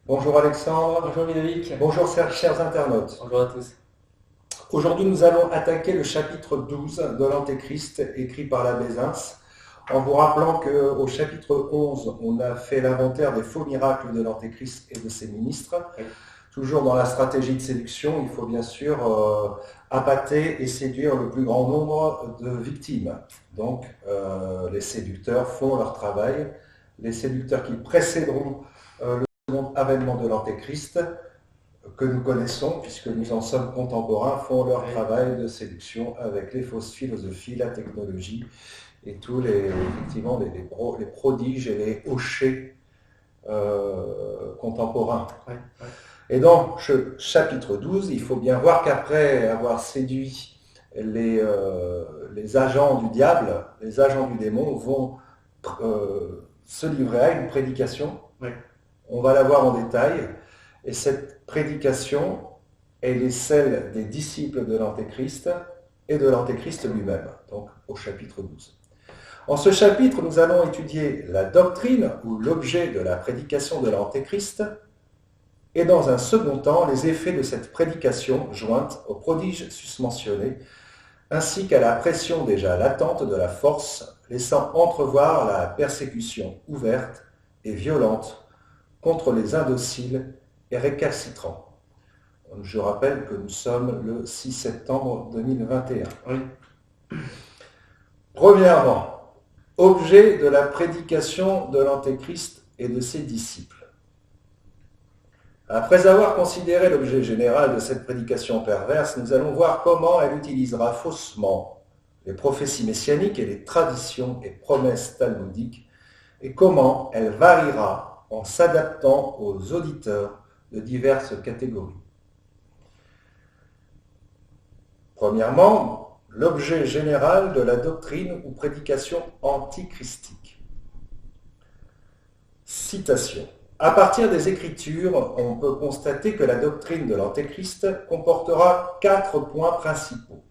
Bonjour Alexandre, Bonjour Ludovic. bonjour chers internautes. Bonjour à tous. Aujourd'hui nous allons attaquer le chapitre 12 de l'Antéchrist écrit par la Bézins, en vous rappelant qu'au chapitre 11 on a fait l'inventaire des faux miracles de l'Antéchrist et de ses ministres. Oui. Toujours dans la stratégie de séduction, il faut bien sûr appâter et séduire le plus grand nombre de victimes. Donc les séducteurs font leur travail, les séducteurs qui précéderont le second avènement de l'Antéchrist, que nous connaissons, puisque nous en sommes contemporains, font leur travail de séduction avec les fausses philosophies, la technologie et tous effectivement, les prodiges et les hochets contemporains. Oui. Et dans ce chapitre 12, il faut bien voir qu'après avoir séduit les agents du diable, les agents du démon vont se livrer à une prédication. Oui. On va la voir en détail. Et cette prédication, elle est celle des disciples de l'Antéchrist et de l'Antéchrist lui-même, donc au chapitre 12. En ce chapitre, nous allons étudier la doctrine ou l'objet de la prédication de l'Antéchrist et dans un second temps, les effets de cette prédication jointe aux prodiges susmentionnés ainsi qu'à la pression déjà latente de la force, laissant entrevoir la persécution ouverte et violente contre les indociles et récalcitrants. Je rappelle que nous sommes le 6 septembre 2021. Oui. Premièrement, objet de la prédication de l'Antéchrist et de ses disciples. Après avoir considéré l'objet général de cette prédication perverse, nous allons voir comment elle utilisera faussement les prophéties messianiques et les traditions et promesses talmudiques et comment elle variera en s'adaptant aux auditeurs de diverses catégories. Premièrement, l'objet général de la doctrine ou prédication antichristique. Citation. À partir des Écritures, on peut constater que la doctrine de l'Antéchrist comportera 4 points principaux.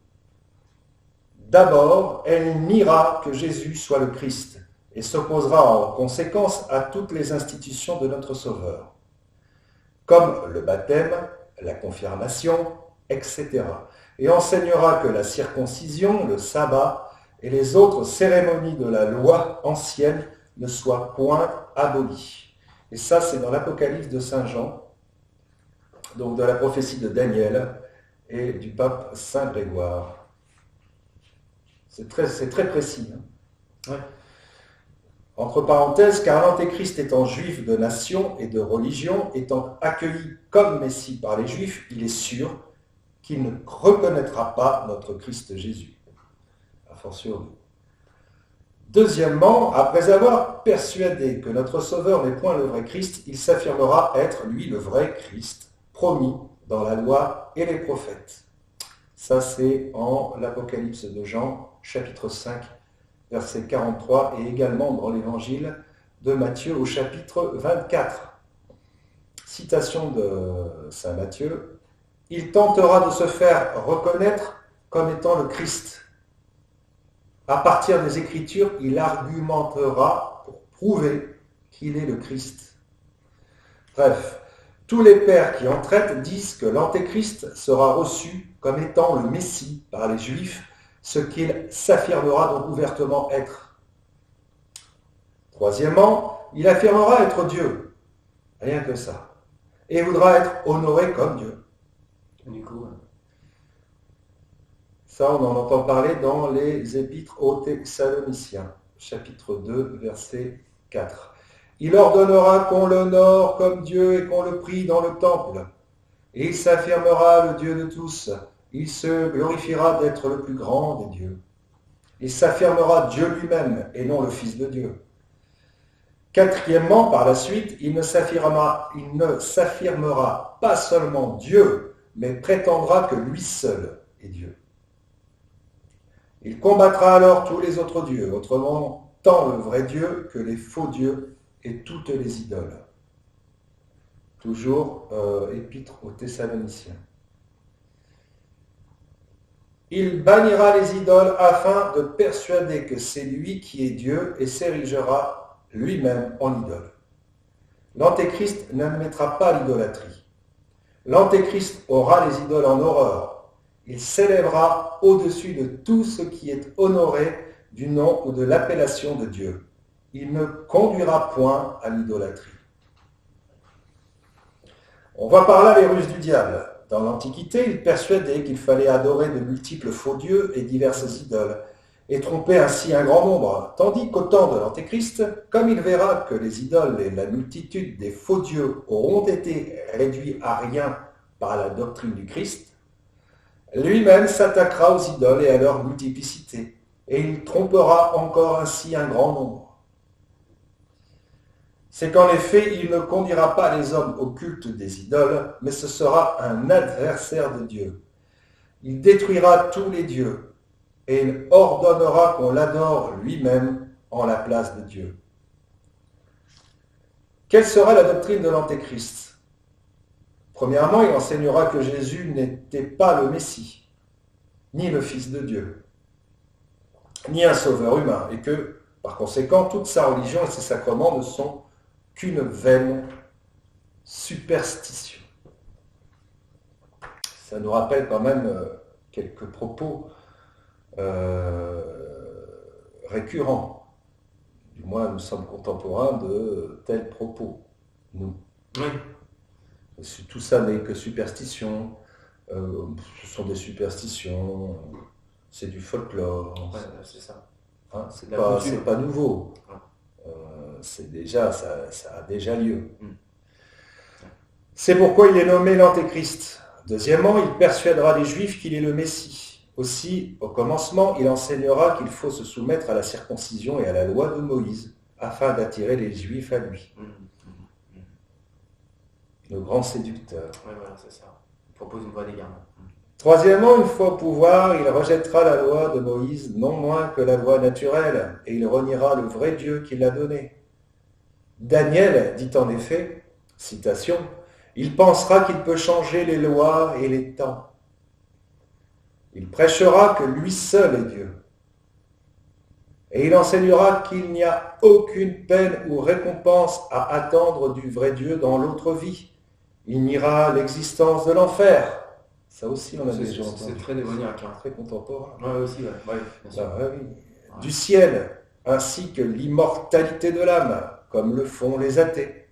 D'abord, elle niera que Jésus soit le Christ et s'opposera en conséquence à toutes les institutions de notre Sauveur, comme le baptême, la confirmation, etc. Et enseignera que la circoncision, le sabbat et les autres cérémonies de la loi ancienne ne soient point abolies. Et ça, c'est dans l'Apocalypse de Saint Jean, donc de la prophétie de Daniel et du pape Saint Grégoire. C'est très précis. Hein. Ouais. Entre parenthèses, car l'Antéchrist étant juif de nation et de religion, étant accueilli comme Messie par les Juifs, il est sûr qu'il ne reconnaîtra pas notre Christ Jésus. A fortiori. Deuxièmement, après avoir persuadé que notre Sauveur n'est point le vrai Christ, il s'affirmera être, lui, le vrai Christ, promis dans la loi et les prophètes. Ça, c'est en l'Apocalypse de Jean, chapitre 5, verset 43, et également dans l'évangile de Matthieu au chapitre 24. Citation de saint Matthieu. Il tentera de se faire reconnaître comme étant le Christ. À partir des Écritures, il argumentera pour prouver qu'il est le Christ. Bref, tous les pères qui en traitent disent que l'Antéchrist sera reçu comme étant le Messie par les Juifs, ce qu'il s'affirmera donc ouvertement être. Troisièmement, il affirmera être Dieu, rien que ça, et voudra être honoré comme Dieu. Du coup, ça, on en entend parler dans les Épîtres aux Thessaloniciens, chapitre 2, verset 4. Il ordonnera qu'on l'honore comme Dieu et qu'on le prie dans le temple. Et il s'affirmera le Dieu de tous. Il se glorifiera d'être le plus grand des dieux. Il s'affirmera Dieu lui-même et non le Fils de Dieu. Quatrièmement, par la suite, il ne s'affirmera pas seulement Dieu, mais prétendra que lui seul est Dieu. Il combattra alors tous les autres dieux, autrement tant le vrai Dieu que les faux dieux et toutes les idoles. Toujours épître aux Thessaloniciens. Il bannira les idoles afin de persuader que c'est lui qui est Dieu et s'érigera lui-même en idole. L'Antéchrist n'admettra pas l'idolâtrie. L'Antéchrist aura les idoles en horreur. Il s'élèvera au-dessus de tout ce qui est honoré du nom ou de l'appellation de Dieu. Il ne conduira point à l'idolâtrie. On voit par là les ruses du diable. Dans l'Antiquité, il persuadait qu'il fallait adorer de multiples faux dieux et diverses idoles, et tromper ainsi un grand nombre, tandis qu'au temps de l'Antéchrist, comme il verra que les idoles et la multitude des faux dieux auront été réduits à rien par la doctrine du Christ, lui-même s'attaquera aux idoles et à leur multiplicité, et il trompera encore ainsi un grand nombre. C'est qu'en effet, il ne conduira pas les hommes au culte des idoles, mais ce sera un adversaire de Dieu. Il détruira tous les dieux, et il ordonnera qu'on l'adore lui-même en la place de Dieu. Quelle sera la doctrine de l'Antéchrist? Premièrement, il enseignera que Jésus n'était pas le Messie, ni le Fils de Dieu, ni un sauveur humain, et que, par conséquent, toute sa religion et ses sacrements ne sont qu'une vaine superstition. Ça nous rappelle quand même quelques propos récurrents. Du moins, nous sommes contemporains de tels propos, nous. Oui. Tout ça n'est que superstition. Ce sont des superstitions. C'est du folklore. Ouais, c'est ça. Hein, c'est pas nouveau. C'est déjà, ça a déjà lieu. C'est pourquoi il est nommé l'Antéchrist. Deuxièmement, il persuadera les Juifs qu'il est le Messie. Aussi, au commencement, il enseignera qu'il faut se soumettre à la circoncision et à la loi de Moïse, afin d'attirer les Juifs à lui. Le grand séducteur. Oui, voilà, c'est ça. Il propose une voie d'égarement. Troisièmement, une fois au pouvoir, il rejettera la loi de Moïse non moins que la loi naturelle, et il reniera le vrai Dieu qui l'a donné. Daniel dit en effet, citation, « Il pensera qu'il peut changer les lois et les temps. Il prêchera que lui seul est Dieu. Et il enseignera qu'il n'y a aucune peine ou récompense à attendre du vrai Dieu dans l'autre vie. Il niera l'existence de l'enfer. » Ça aussi, on a déjà entendu. C'est très démoniaque. Très contemporain. Oui, aussi, ouais. Bien sûr. Oui. Du ciel, ainsi que l'immortalité de l'âme, comme le font les athées.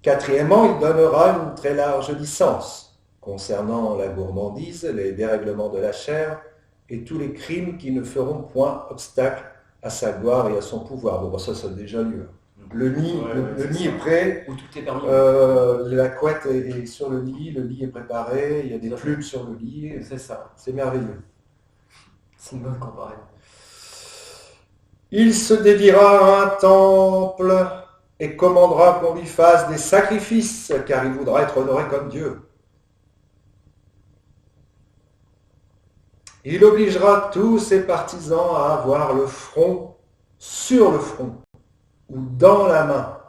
Quatrièmement, il donnera une très large licence concernant la gourmandise, les dérèglements de la chair et tous les crimes qui ne feront point obstacle à sa gloire et à son pouvoir. Bon, ça a déjà lieu. Le nid, le nid est prêt, où tout est permis. La couette est sur le lit est préparé, il y a des plumes sur le lit. C'est ça. C'est merveilleux. C'est une bonne comparaison. Il se dédiera à un temple et commandera qu'on lui fasse des sacrifices, car il voudra être honoré comme Dieu. Il obligera tous ses partisans à avoir le front sur le front ou dans la main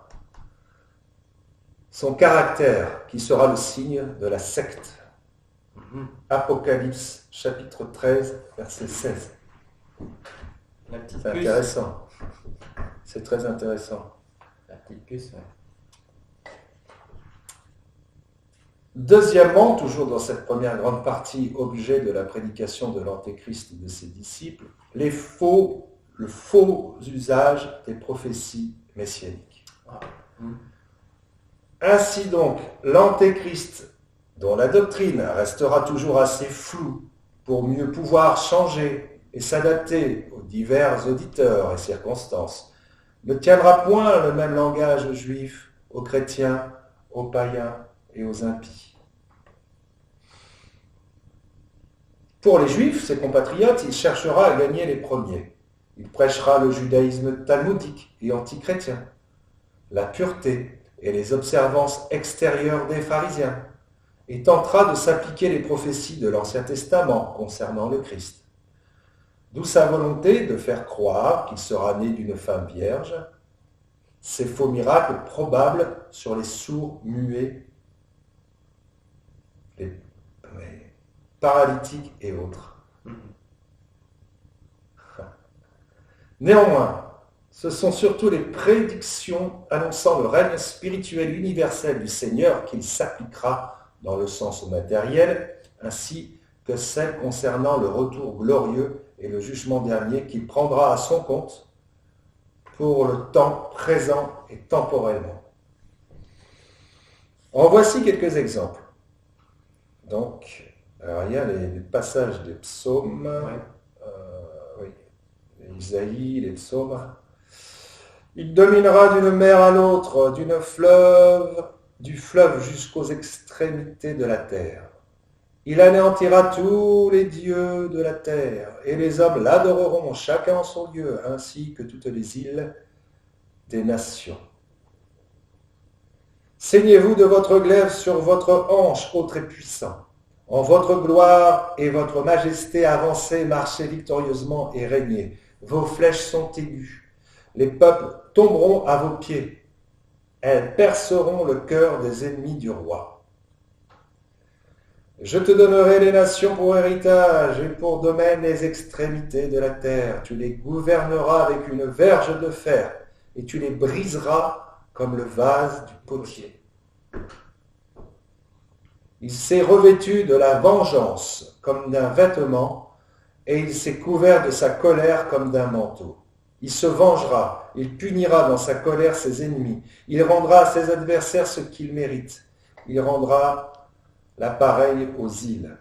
son caractère qui sera le signe de la secte. Apocalypse chapitre 13, verset 16. C'est intéressant. C'est très intéressant. La petite puce, ouais. Deuxièmement, toujours dans cette première grande partie, objet de la prédication de l'Antéchrist et de ses disciples, le faux usage des prophéties messianiques. Ainsi donc, l'Antéchrist, dont la doctrine restera toujours assez floue pour mieux pouvoir changer et s'adapter aux divers auditeurs et circonstances, ne tiendra point le même langage aux juifs, aux chrétiens, aux païens et aux impies. Pour les juifs, ses compatriotes, il cherchera à gagner les premiers. Il prêchera le judaïsme talmudique et antichrétien, la pureté et les observances extérieures des pharisiens, et tentera de s'appliquer les prophéties de l'Ancien Testament concernant le Christ. D'où sa volonté de faire croire qu'il sera né d'une femme vierge, ses faux miracles probables sur les sourds muets, les paralytiques et autres. Néanmoins, Ce sont surtout les prédictions annonçant le règne spirituel universel du Seigneur qu'il s'appliquera dans le sens matériel, ainsi que celles concernant le retour glorieux et le jugement dernier qu'il prendra à son compte pour le temps présent et temporellement. En voici quelques exemples. Donc, alors il y a les passages des psaumes, oui, les Isaïe, les psaumes. Il dominera d'une mer à l'autre, du fleuve jusqu'aux extrémités de la terre. Il anéantira tous les dieux de la terre, et les hommes l'adoreront chacun en son lieu, ainsi que toutes les îles des nations. Saignez-vous de votre glaive sur votre hanche, ô très puissant. En votre gloire et votre majesté, avancez, marchez victorieusement et régnez. Vos flèches sont aiguës. Les peuples tomberont à vos pieds. Elles perceront le cœur des ennemis du roi. Je te donnerai les nations pour héritage et pour domaine les extrémités de la terre. Tu les gouverneras avec une verge de fer et tu les briseras comme le vase du potier. Il s'est revêtu de la vengeance comme d'un vêtement et il s'est couvert de sa colère comme d'un manteau. Il se vengera, il punira dans sa colère ses ennemis, il rendra à ses adversaires ce qu'ils méritent, il rendra l'appareil aux îles.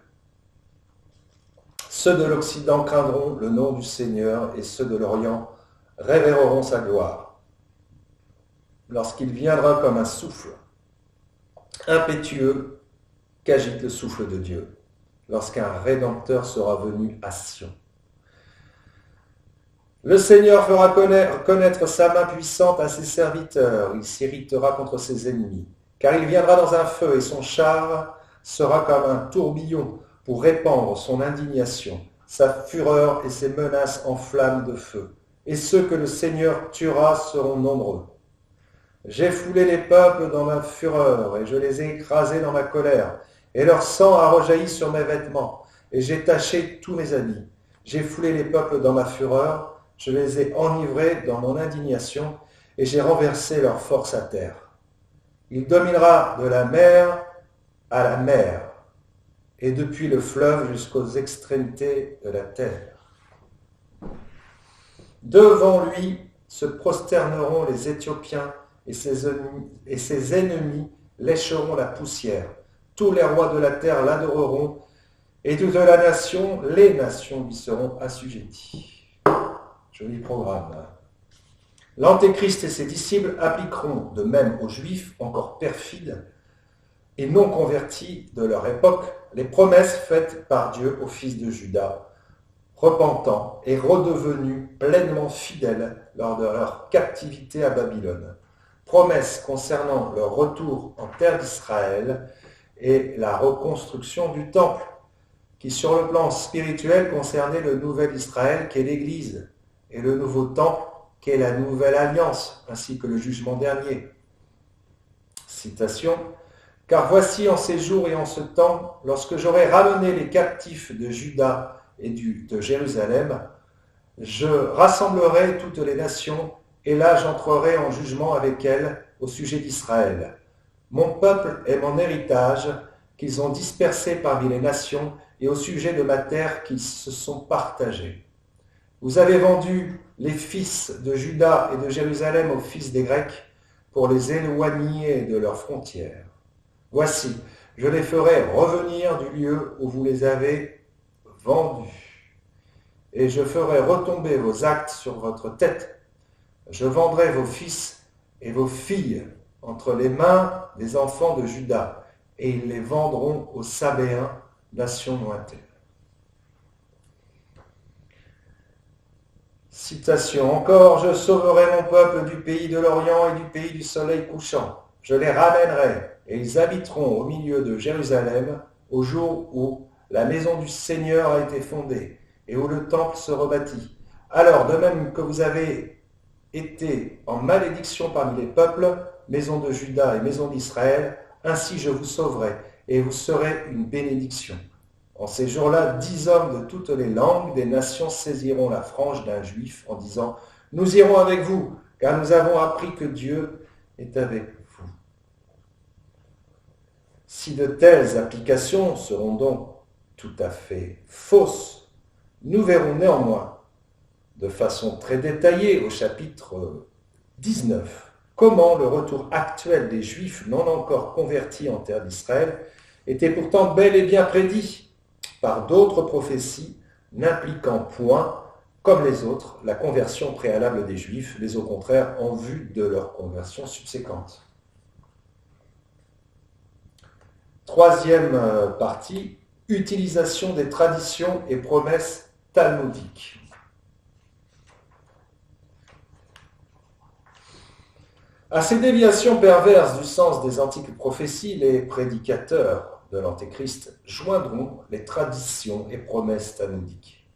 Ceux de l'Occident craindront le nom du Seigneur et ceux de l'Orient révéreront sa gloire. Lorsqu'il viendra comme un souffle impétueux qu'agite le souffle de Dieu, lorsqu'un Rédempteur sera venu à Sion. Le Seigneur fera connaître sa main puissante à ses serviteurs, il s'irritera contre ses ennemis, car il viendra dans un feu et son char sera comme un tourbillon pour répandre son indignation, sa fureur et ses menaces en flammes de feu. Et ceux que le Seigneur tuera seront nombreux. J'ai foulé les peuples dans ma fureur et je les ai écrasés dans ma colère, et leur sang a rejailli sur mes vêtements, et j'ai taché tous mes habits. J'ai foulé les peuples dans ma fureur, je les ai enivrés dans mon indignation, et j'ai renversé leur force à terre. Il dominera de la mer à la mer, et depuis le fleuve jusqu'aux extrémités de la terre. Devant lui se prosterneront les Éthiopiens, et ses ennemis lécheront la poussière. Tous les rois de la terre l'adoreront, et toute la nation, les nations lui seront assujetties. Joli programme. L'Antéchrist et ses disciples appliqueront, de même aux Juifs encore perfides et non convertis de leur époque, les promesses faites par Dieu aux fils de Juda, repentant et redevenus pleinement fidèles lors de leur captivité à Babylone. Promesses concernant leur retour en terre d'Israël et la reconstruction du temple, qui sur le plan spirituel concernait le nouvel Israël qu'est l'Église, et le nouveau temple qu'est la nouvelle alliance, ainsi que le jugement dernier. Citation. « Car voici en ces jours et en ce temps, lorsque j'aurai ramené les captifs de Juda et de Jérusalem, je rassemblerai toutes les nations, et là j'entrerai en jugement avec elles au sujet d'Israël. Mon peuple est mon héritage, qu'ils ont dispersé parmi les nations, et au sujet de ma terre qu'ils se sont partagés. Vous avez vendu les fils de Juda et de Jérusalem aux fils des Grecs pour les éloigner de leurs frontières. Voici, je les ferai revenir du lieu où vous les avez vendus, et je ferai retomber vos actes sur votre tête. Je vendrai vos fils et vos filles entre les mains des enfants de Juda, et ils les vendront aux Sabéens, nation lointaine. » Citation encore, je sauverai mon peuple du pays de l'Orient et du pays du soleil couchant. Je les ramènerai et ils habiteront au milieu de Jérusalem au jour où la maison du Seigneur a été fondée et où le temple se rebâtit. Alors, de même que vous avez été en malédiction parmi les peuples, maison de Juda et maison d'Israël, ainsi je vous sauverai et vous serez une bénédiction. En ces jours-là, 10 hommes de toutes les langues des nations saisiront la frange d'un juif en disant « Nous irons avec vous, car nous avons appris que Dieu est avec vous. Si de telles applications seront donc tout à fait fausses, nous verrons néanmoins, de façon très détaillée au chapitre 19, comment le retour actuel des Juifs non encore convertis en terre d'Israël était pourtant bel et bien prédit par d'autres prophéties n'impliquant point, comme les autres, la conversion préalable des Juifs, mais au contraire en vue de leur conversion subséquente. Troisième partie, utilisation des traditions et promesses talmudiques. À ces déviations perverses du sens des antiques prophéties, les prédicateurs de l'Antéchrist joindront les traditions et promesses talmudiques.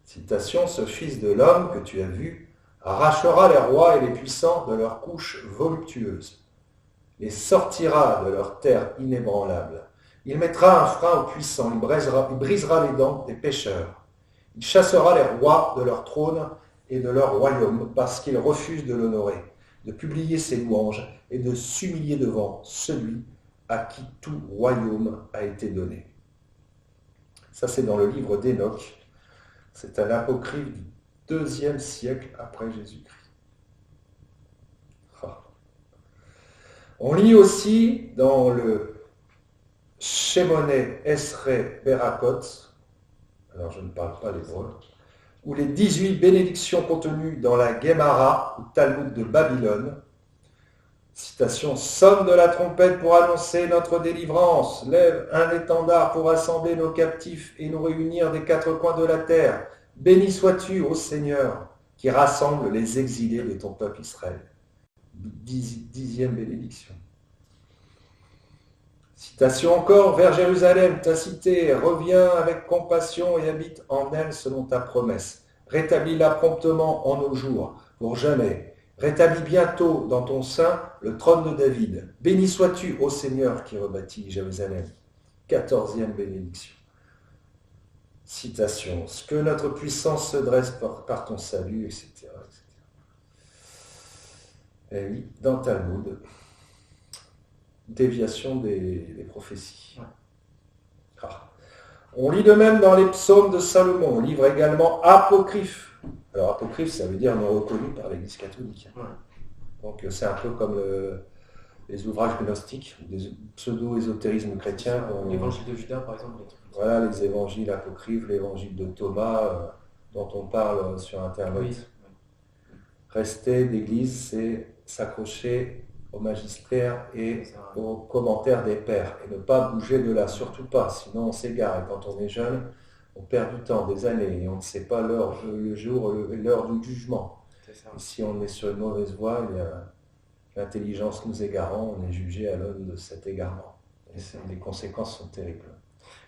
Citation, ce fils de l'homme que tu as vu arrachera les rois et les puissants de leurs couches voluptueuses, les sortira de leur terre inébranlable. Il mettra un frein aux puissants, il brisera les dents des pécheurs. Il chassera les rois de leur trône et de leur royaume parce qu'ils refusent de l'honorer, de publier ses louanges et de s'humilier devant celui à qui tout royaume a été donné. Ça, c'est dans le livre d'Enoch. C'est un apocryphe du IIe siècle après Jésus-Christ. On lit aussi dans le Shemoneh Esrei Berakot, alors je ne parle pas l'hébreu, ou les 18 bénédictions contenues dans la Guémara ou Talmud de Babylone. Citation, sonne de la trompette pour annoncer notre délivrance, lève un étendard pour rassembler nos captifs et nous réunir des quatre coins de la terre. Béni sois-tu, ô Seigneur, qui rassemble les exilés de ton peuple Israël. Dixième bénédiction. Citation encore, vers Jérusalem, ta cité, reviens avec compassion et habite en elle selon ta promesse. Rétablis-la promptement en nos jours, pour jamais. Rétablis bientôt dans ton sein le trône de David. Béni sois-tu, ô Seigneur, qui rebâtis Jérusalem. 14e bénédiction. Citation, ce que notre puissance se dresse par ton salut, etc. etc. Et oui, dans Talmud, déviation des prophéties. Ah. On lit de même dans les psaumes de Salomon, livre également apocryphe. Alors apocryphe, ça veut dire non reconnu par l'Église catholique. Ouais. Donc c'est un peu comme les ouvrages gnostiques, des pseudo-ésotérismes chrétiens. L'évangile de Judas, par exemple. Voilà, les évangiles apocryphes, l'évangile de Thomas, dont on parle sur Internet. Oui. Rester d'église, c'est s'accrocher au magistère et aux commentaires des pères et ne pas bouger de là, surtout pas, sinon on s'égare. Et quand on est jeune, on perd du temps, des années, et on ne sait pas l'heure, le jour, l'heure du jugement. Et si on est sur une mauvaise voie, il y a l'intelligence nous égarant, on est jugé à l'aune de cet égarement. Et les conséquences sont terribles.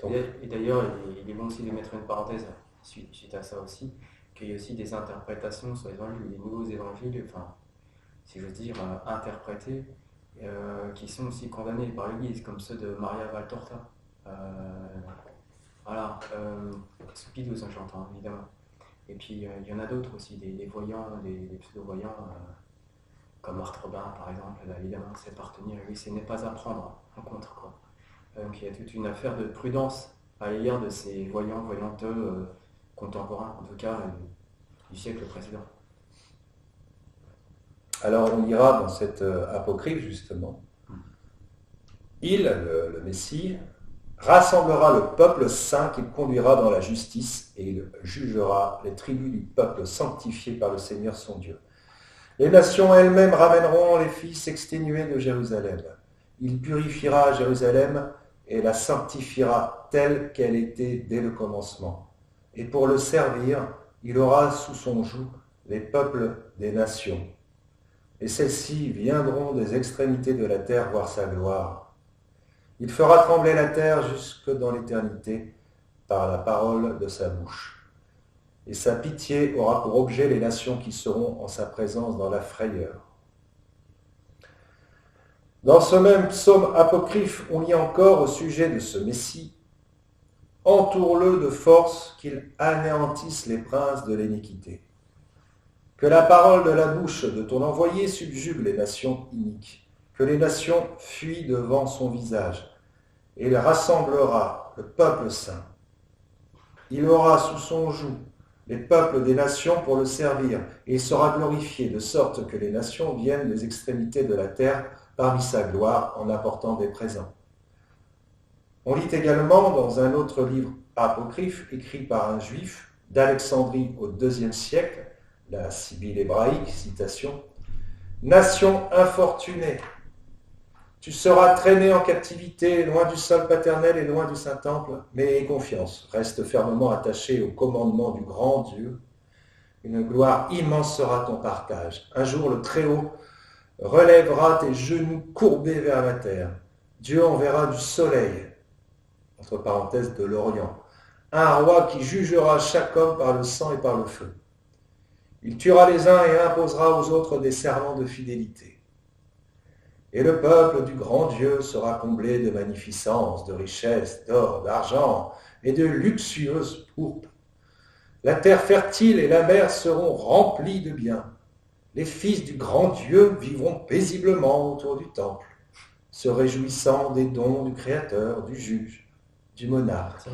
Donc, et d'ailleurs, il est bon aussi de mettre une parenthèse suite à ça aussi, qu'il y a aussi des interprétations sur les évangiles, les nouveaux évangiles, enfin, si j'ose dire, interprétés, qui sont aussi condamnés par l'Église, comme ceux de Maria Valtorta. Voilà, Stupidos, j'entends, évidemment. Et puis, il y en a d'autres aussi, des voyants, des pseudo-voyants, comme Marthe Robin, par exemple, là, évidemment, c'est partenir, oui, c'est ne pas à prendre en compte, quoi. Donc, il y a toute une affaire de prudence à l'égard de ces voyants, voyantes contemporains, en tout cas, du siècle précédent. Alors on lira dans cet apocryphe justement, il, le Messie, rassemblera le peuple saint qu'il conduira dans la justice et il jugera les tribus du peuple sanctifié par le Seigneur son Dieu. Les nations elles-mêmes ramèneront les fils exténués de Jérusalem. Il purifiera Jérusalem et la sanctifiera telle qu'elle était dès le commencement. Et pour le servir, il aura sous son joug les peuples des nations. Et celles-ci viendront des extrémités de la terre voir sa gloire. Il fera trembler la terre jusque dans l'éternité par la parole de sa bouche. Et sa pitié aura pour objet les nations qui seront en sa présence dans la frayeur. Dans ce même psaume apocryphe, on lit encore au sujet de ce Messie, « Entoure-le de force qu'il anéantisse les princes de l'iniquité. » Que la parole de la bouche de ton envoyé subjugue les nations iniques, que les nations fuient devant son visage, et il rassemblera le peuple saint. Il aura sous son joug les peuples des nations pour le servir, et il sera glorifié, de sorte que les nations viennent des extrémités de la terre parmi sa gloire en apportant des présents. On lit également dans un autre livre apocryphe, écrit par un juif d'Alexandrie au IIe siècle, la Sibylle hébraïque, citation, « Nation infortunée, tu seras traîné en captivité, loin du sol paternel et loin du Saint-Temple, mais aie confiance, reste fermement attaché au commandement du grand Dieu. Une gloire immense sera ton partage. Un jour, le Très-Haut relèvera tes genoux courbés vers la terre. Dieu enverra du soleil, entre parenthèses de l'Orient, un roi qui jugera chaque homme par le sang et par le feu. Il tuera les uns et imposera aux autres des serments de fidélité. Et le peuple du grand Dieu sera comblé de magnificence, de richesses, d'or, d'argent et de luxueuses pourpres. La terre fertile et la mer seront remplies de biens. Les fils du grand Dieu vivront paisiblement autour du temple, se réjouissant des dons du Créateur, du juge, du monarque.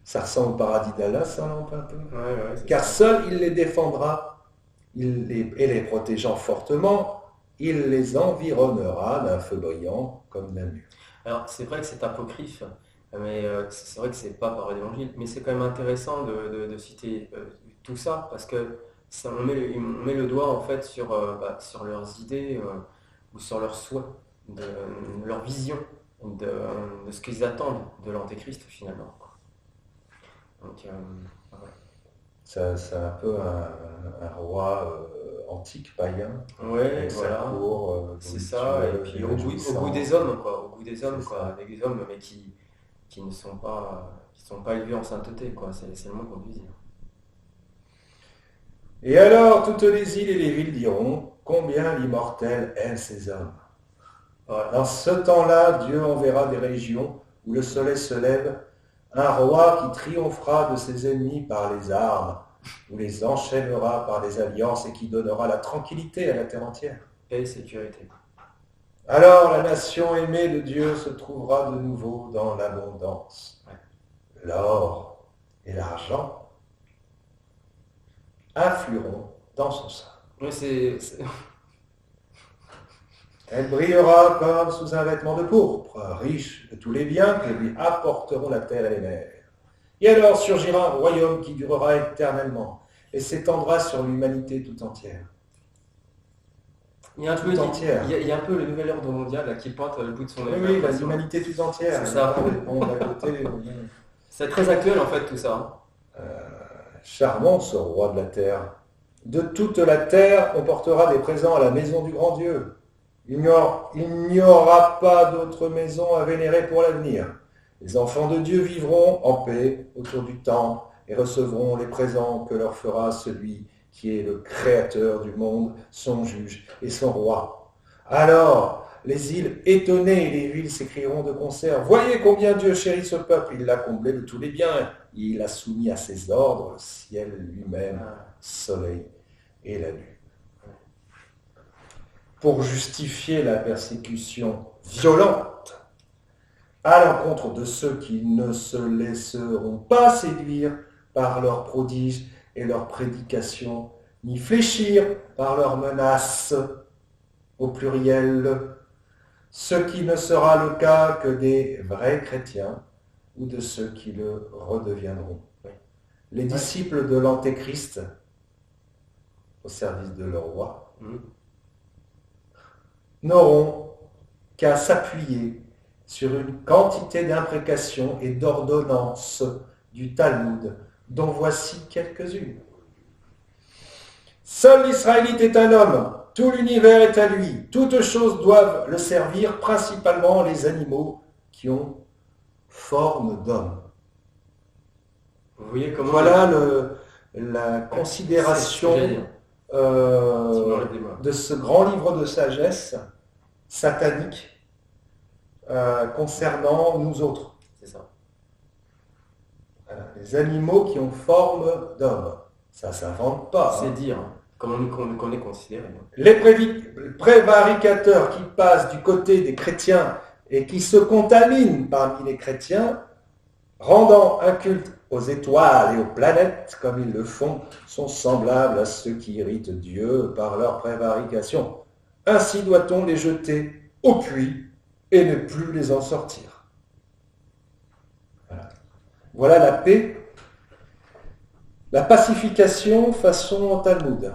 Ça ressemble au paradis d'Allah, ça, un peu. Car seul il les défendra, et les protégeant fortement, il les environnera d'un feu brillant comme d'un mur. Alors, c'est vrai que c'est apocryphe, mais c'est vrai que c'est pas par l'évangile, mais c'est quand même intéressant de citer tout ça, parce que on met le doigt en fait sur leurs idées ou sur leurs souhaits, de leur vision de ce qu'ils attendent de l'Antéchrist finalement. Donc, voilà. C'est un peu un roi antique, païen, Ouais, avec sa voilà. cour C'est ça, et puis au goût des hommes, quoi, au goût des hommes, quoi, avec des hommes mais qui ne sont pas élevés en sainteté, quoi, c'est le moins qu'on puisse dire. Et alors toutes les îles et les villes diront combien l'immortel aime ces hommes. Voilà. Dans ce temps-là, Dieu enverra des régions où le soleil se lève, un roi qui triomphera de ses ennemis par les armes, ou les enchaînera par les alliances et qui donnera la tranquillité à la terre entière. Et sécurité. Alors la nation aimée de Dieu se trouvera de nouveau dans l'abondance. L'or et l'argent afflueront dans son sein. Oui, Elle brillera comme sous un vêtement de pourpre, riche de tous les biens que lui apporteront la terre et les mers. Et alors surgira un royaume qui durera éternellement et s'étendra sur l'humanité tout entière. Il y a un peu le nouvel ordre mondial là, qui pointe le bout de son nez. Oui, l'humanité tout entière. C'est ça. C'est très actuel en fait tout ça. Charmant ce roi de la terre. De toute la terre, on portera des présents à la maison du grand Dieu. Il n'y aura pas d'autre maison à vénérer pour l'avenir. Les enfants de Dieu vivront en paix autour du temple et recevront les présents que leur fera celui qui est le créateur du monde, son juge et son roi. Alors, les îles étonnées et les villes s'écrieront de concert. Voyez combien Dieu chérit ce peuple, il l'a comblé de tous les biens. Il l'a soumis à ses ordres, le ciel lui-même, le soleil et la lune. Pour justifier la persécution violente à l'encontre de ceux qui ne se laisseront pas séduire par leurs prodiges et leurs prédications, ni fléchir par leurs menaces, au pluriel, ce qui ne sera le cas que des vrais chrétiens ou de ceux qui le redeviendront. Les disciples de l'Antéchrist, au service de leur roi, n'auront qu'à s'appuyer sur une quantité d'imprécations et d'ordonnances du Talmud, dont voici quelques-unes. Seul l'Israélite est un homme, tout l'univers est à lui, toutes choses doivent le servir, principalement les animaux qui ont forme d'homme. Vous voyez comment voilà la considération de ce grand livre de sagesse satanique concernant nous autres. C'est ça. Les animaux qui ont forme d'homme. Ça ne s'invente pas. C'est Hein. dire comment on est considéré. Les prévaricateurs qui passent du côté des chrétiens et qui se contaminent parmi les chrétiens, rendant un culte aux étoiles et aux planètes comme ils le font, sont semblables à ceux qui irritent Dieu par leur prévarication. Ainsi doit-on les jeter au puits et ne plus les en sortir. Voilà la paix, la pacification façon Talmud,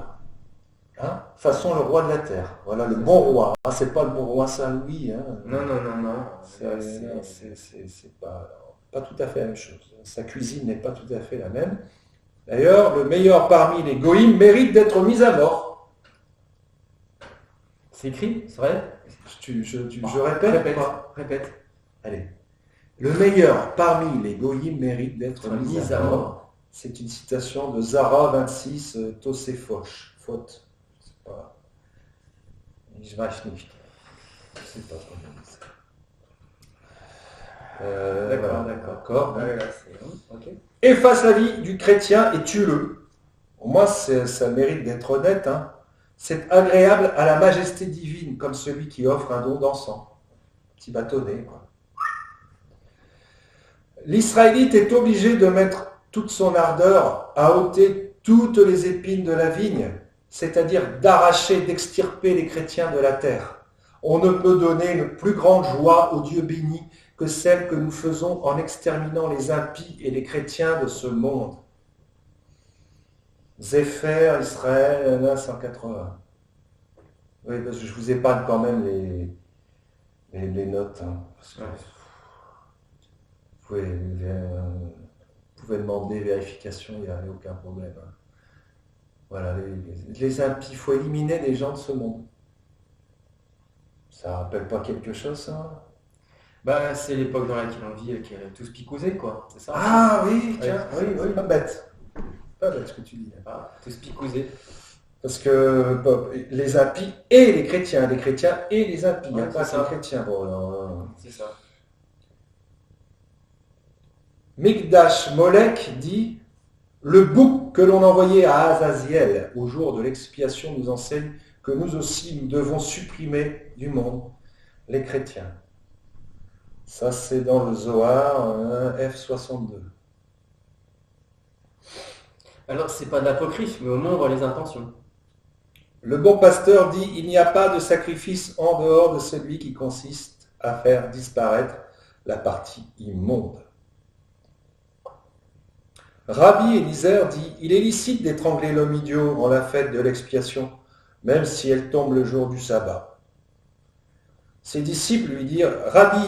hein, façon le roi de la terre. Voilà le bon roi. Hein, c'est pas le bon roi Saint-Louis. Hein. Non. C'est pas tout à fait la même chose. Sa cuisine n'est pas tout à fait la même. D'ailleurs, le meilleur parmi les goïms mérite d'être mis à mort. C'est écrit, c'est vrai? Je répète. Répète. Allez. Le meilleur parmi les goïms mérite d'être mis à mort. C'est une citation de Zara 26, Tosséfoch. Faute. Je sais pas. Je weiß nicht. Je sais pas comment on dit ça. D'accord. Ouais, okay. Efface la vie du chrétien et tue-le. Au moins, ça mérite d'être honnête. Hein. C'est agréable à la majesté divine, comme celui qui offre un don d'encens. Petit bâtonnet, quoi. L'Israélite est obligé de mettre toute son ardeur à ôter toutes les épines de la vigne, c'est-à-dire d'arracher, d'extirper les chrétiens de la terre. On ne peut donner une plus grande joie au Dieu béni que celle que nous faisons en exterminant les impies et les chrétiens de ce monde. Zépher, Israël, 180. Oui, parce que je vous épargne quand même les notes. Hein, parce que vous pouvez demander vérification, il n'y a aucun problème. Hein. Voilà, les impies, il faut éliminer les gens de ce monde. Ça rappelle pas quelque chose, ça? Bah, c'est l'époque dans laquelle on vit, qui est tous picousés, quoi. C'est ça? Ah oui, tiens, oui. Pas bête. Pas bête ce que tu dis. Ah, tous picousés. Parce que les impies et les chrétiens et les impies, il n'y a pas que les chrétiens. Bon, c'est ça. Mikdash Molek dit « Le bouc que l'on envoyait à Azaziel au jour de l'expiation nous enseigne que nous aussi nous devons supprimer du monde les chrétiens. » Ça c'est dans le Zohar F62. Alors c'est pas de l'apocryphe, mais au moins on voit les intentions. Le bon pasteur dit « Il n'y a pas de sacrifice en dehors de celui qui consiste à faire disparaître la partie immonde. » Rabbi Eliezer dit « Il est licite d'étrangler l'homme idiot en la fête de l'expiation, même si elle tombe le jour du sabbat. » Ses disciples lui dirent « Rabbi,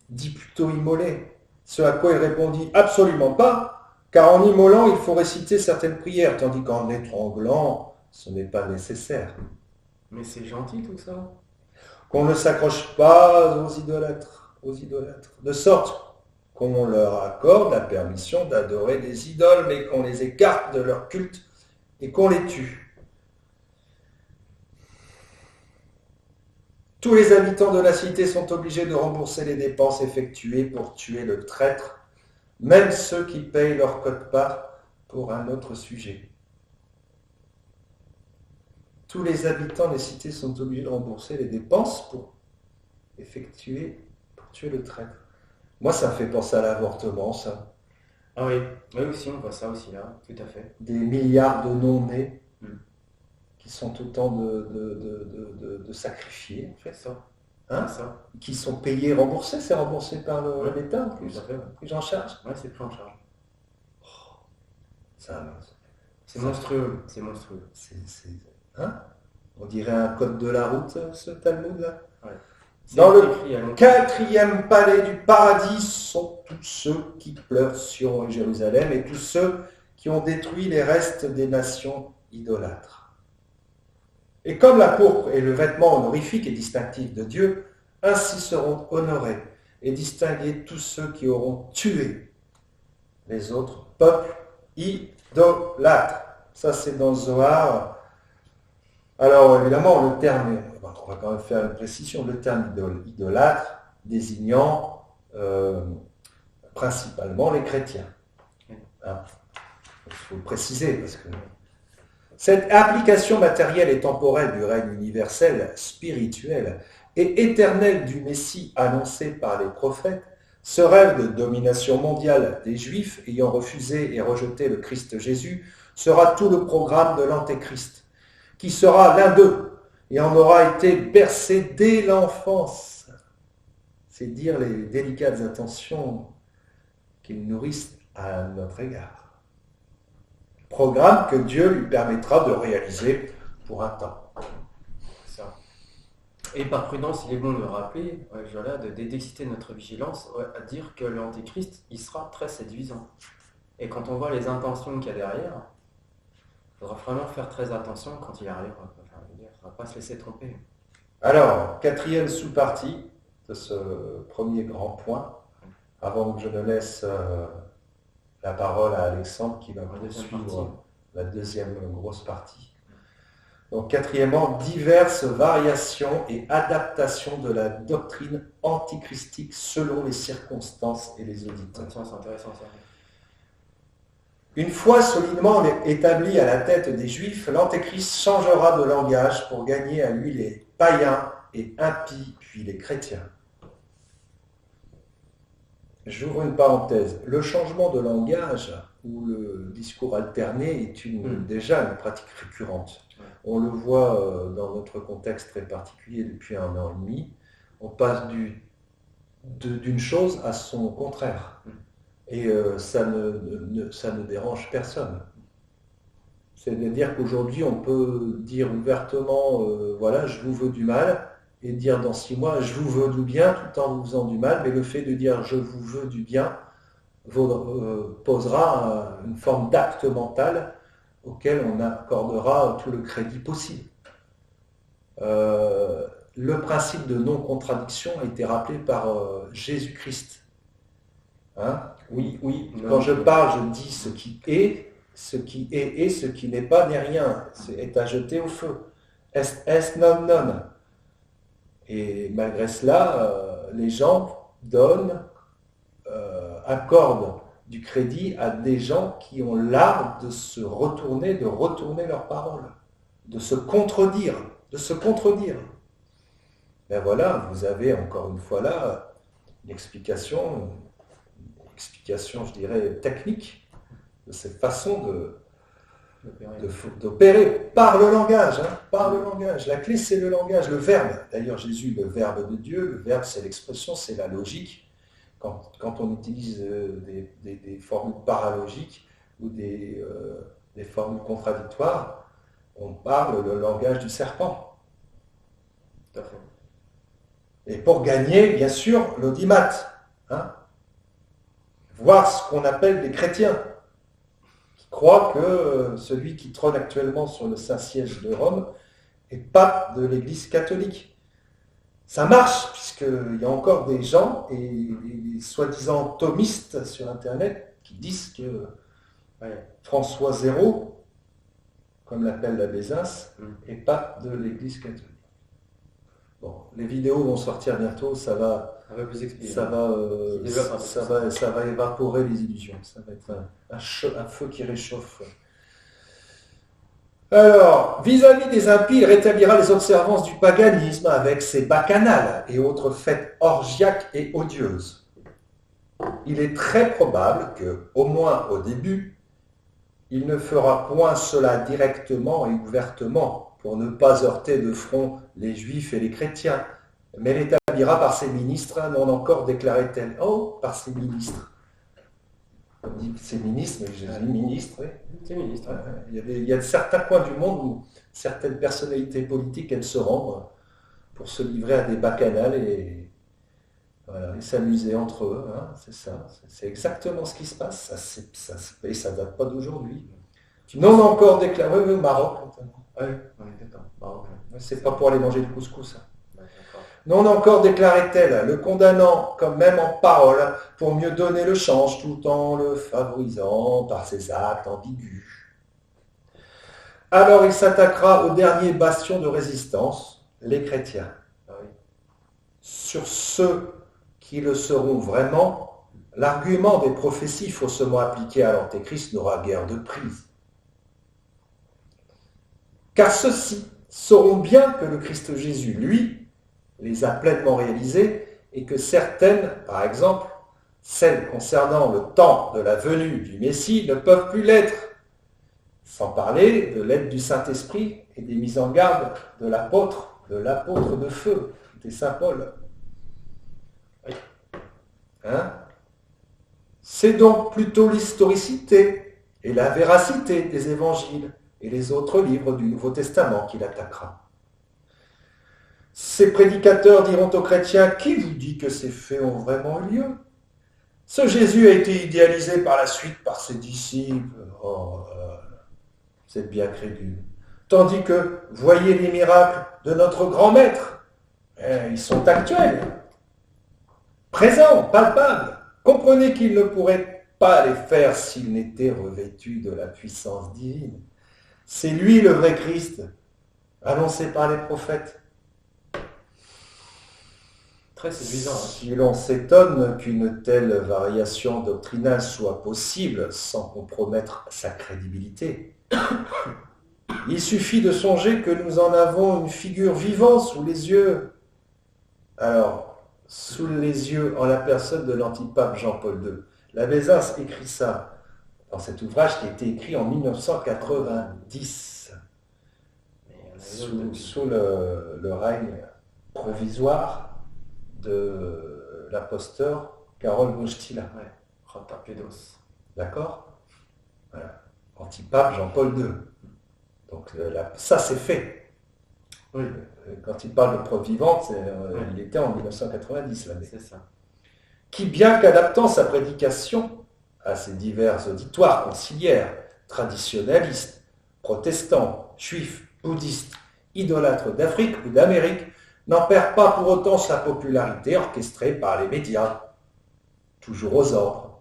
dit plutôt immoler. » Ce à quoi il répondit « Absolument pas, car en immolant, il faut réciter certaines prières, tandis qu'en étranglant, ce n'est pas nécessaire. » Mais c'est gentil tout ça. Qu'on ne s'accroche pas aux idolâtres, de sorte qu'on leur accorde la permission d'adorer des idoles, mais qu'on les écarte de leur culte et qu'on les tue. Tous les habitants de la cité sont obligés de rembourser les dépenses effectuées pour tuer le traître, même ceux qui payent leur quote-part pour un autre sujet. Tous les habitants des cités sont obligés de rembourser les dépenses pour tuer le traître. Moi, ça me fait penser à l'avortement, ça. Ah oui, oui aussi, on voit ça aussi là, tout à fait. Des milliards de non-nés qui sont autant de sacrifiés, en fait. Ça. Hein, ça. Qui sont payés, remboursés, c'est remboursé par l'État en plus. Pris en charge. Oui, c'est pris en charge. C'est monstrueux, c'est monstrueux. On dirait un code de la route, ce Talmud-là. Ouais. Dans le 4e palais du paradis sont tous ceux qui pleurent sur Jérusalem et tous ceux qui ont détruit les restes des nations idolâtres. Et comme la pourpre est le vêtement honorifique et distinctif de Dieu, ainsi seront honorés et distingués tous ceux qui auront tué les autres peuples idolâtres. Ça, c'est dans Zohar. Alors, évidemment, le terme, on va quand même faire une précision, le terme idolâtre désignant principalement les chrétiens. Hein. Il faut le préciser parce que cette application matérielle et temporelle du règne universel, spirituel et éternel du Messie annoncé par les prophètes, ce rêve de domination mondiale des Juifs ayant refusé et rejeté le Christ Jésus sera tout le programme de l'Antéchrist, qui sera l'un d'eux et en aura été bercé dès l'enfance. C'est dire les délicates intentions qu'ils nourrissent à notre égard. Programme que Dieu lui permettra de réaliser pour un temps. Ça. Et par prudence, il est bon de rappeler, d'exciter notre vigilance à dire que l'Antéchrist, il sera très séduisant. Et quand on voit les intentions qu'il y a derrière, il faudra vraiment faire très attention quand il arrive. Il ne faudra pas se laisser tromper. Alors, quatrième sous-partie de ce premier grand point, avant que je ne laisse la parole à Alexandre qui va poursuivre la deuxième grosse partie. Donc, quatrièmement, diverses variations et adaptations de la doctrine antichristique selon les circonstances et les auditeurs. Tiens, c'est intéressant ça. Une fois solidement établi à la tête des Juifs, l'Antéchrist changera de langage pour gagner à lui les païens et impies, puis les chrétiens. J'ouvre une parenthèse. Le changement de langage ou le discours alterné est déjà une pratique récurrente. On le voit dans notre contexte très particulier depuis 1 an et demi. On passe d'une chose à son contraire. Et ça ne dérange personne. C'est-à-dire qu'aujourd'hui, on peut dire ouvertement, voilà, je vous veux du mal, et dire dans 6 mois, je vous veux du bien, tout en vous faisant du mal, mais le fait de dire je vous veux du bien posera une forme d'acte mental auquel on accordera tout le crédit possible. Le principe de non-contradiction a été rappelé par Jésus-Christ. Hein? Oui, quand je parle, je dis ce qui est et ce qui n'est pas n'est rien, est à jeter au feu. Est non non. Et malgré cela, les gens accordent du crédit à des gens qui ont l'art de se retourner, de retourner leurs paroles, de se contredire. Ben voilà, vous avez encore une fois là une explication, je dirais, technique de cette façon d'opérer par le langage. Par le langage. La clé, c'est le langage, le verbe. D'ailleurs, Jésus, le verbe de Dieu, le verbe, c'est l'expression, c'est la logique. Quand on utilise des formules paralogiques ou des formules contradictoires, on parle le langage du serpent. Tout à fait. Et pour gagner, bien sûr, l'audimat. Voir ce qu'on appelle des chrétiens, qui croient que celui qui trône actuellement sur le Saint-Siège de Rome est pape de l'Église catholique. Ça marche, puisqu'il y a encore des gens, et soi-disant thomistes sur Internet, qui disent que François Zéro, comme l'appelle la Bézins, est pape de l'Église catholique. Bon, les vidéos vont sortir bientôt, ça va évaporer les illusions. Ça va être un feu qui réchauffe. Alors, vis-à-vis des impies, il rétablira les observances du paganisme avec ses bacchanales et autres fêtes orgiaques et odieuses. Il est très probable que, au moins au début, il ne fera point cela directement et ouvertement pour ne pas heurter de front les juifs et les chrétiens, mais l'établira par ses ministres, non encore déclaré tel. Oh, par ses ministres. On dit ses ministres, mais j'ai dit ministre, oui. C'est ministre. Il y a certains coins du monde où certaines personnalités politiques aiment se rendre pour se livrer à des bacchanales et s'amuser entre eux. C'est ça. C'est exactement ce qui se passe. Et ça ne date pas d'aujourd'hui. Non encore déclaré, oui, au Maroc notamment. Oui, d'accord. Maroc. C'est pas pour aller manger du couscous. Non encore déclarait-elle, le condamnant comme même en parole, pour mieux donner le change, tout en le favorisant par ses actes ambigus. Alors il s'attaquera au dernier bastion de résistance, les chrétiens. Sur ceux qui le seront vraiment, l'argument des prophéties faussement appliquées à l'Antéchrist n'aura guère de prise. Car ceux-ci sauront bien que le Christ Jésus, lui, les a pleinement réalisés et que certaines, par exemple, celles concernant le temps de la venue du Messie, ne peuvent plus l'être, sans parler de l'aide du Saint-Esprit et des mises en garde de l'apôtre de feu, des Saint Paul. Hein? C'est donc plutôt l'historicité et la véracité des évangiles et les autres livres du Nouveau Testament qu'il attaquera. Ces prédicateurs diront aux chrétiens, qui vous dit que ces faits ont vraiment eu lieu? Ce Jésus a été idéalisé par la suite par ses disciples. Oh, vous êtes bien crédule. Tandis que, voyez les miracles de notre grand maître, ils sont actuels, présents, palpables. Comprenez qu'il ne pourrait pas les faire s'il n'était revêtu de la puissance divine. C'est lui le vrai Christ, annoncé par les prophètes. Très séduisant. Si l'on s'étonne qu'une telle variation doctrinale soit possible sans compromettre sa crédibilité, il suffit de songer que nous en avons une figure vivante sous les yeux. Alors, sous les yeux en la personne de l'antipape Jean-Paul II. La Bézins écrit ça dans cet ouvrage qui a été écrit en 1990, sous le règne provisoire de l'imposteur Karol Wojtyła. Ouais, Rotapédos. D'accord? Voilà. Antipape Jean-Paul II. Donc ça c'est fait. Oui. Quand il parle de preuve vivante, oui. Il était en 1990 l'année. C'est ça. Qui, bien qu'adaptant sa prédication à ces divers auditoires conciliaires, traditionnalistes, protestants, juifs, bouddhistes, idolâtres d'Afrique ou d'Amérique, n'en perd pas pour autant sa popularité orchestrée par les médias, toujours aux ordres,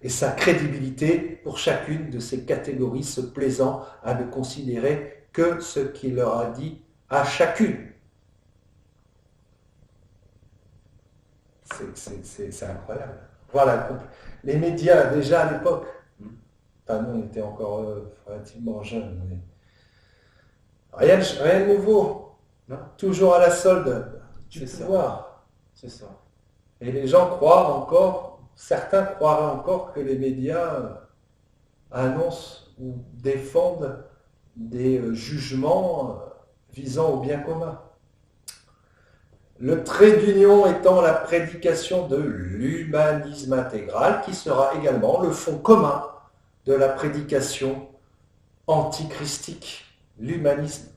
et sa crédibilité pour chacune de ces catégories se plaisant à ne considérer que ce qu'il leur a dit à chacune. C'est incroyable. Voilà, les médias déjà à l'époque, enfin nous on était encore relativement jeunes, mais rien de nouveau. Non. Toujours à la solde du pouvoir. C'est ça. Et les gens croient encore, certains croiraient encore que les médias annoncent ou défendent des jugements visant au bien commun. Le trait d'union étant la prédication de l'humanisme intégral, qui sera également le fond commun de la prédication antichristique, l'humanisme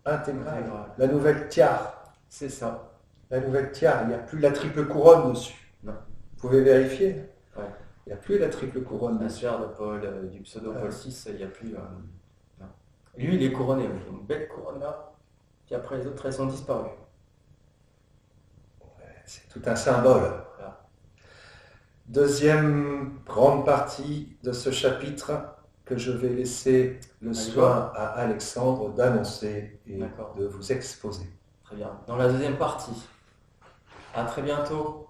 intégral. La nouvelle tiare. C'est ça. La nouvelle tiare, il n'y a plus la triple couronne dessus. Non. Vous pouvez vérifier. Ouais. Il n'y a plus la triple couronne La dessus. sphère de Paul, du pseudo Paul VI, il n'y a plus... non. Lui, il est couronné, il a une belle couronne là, puis après les autres, elles sont disparues. C'est tout un symbole. Voilà. Deuxième grande partie de ce chapitre que je vais laisser le soin à Alexandre d'annoncer et de vous exposer. Très bien. Dans la deuxième partie. À très bientôt.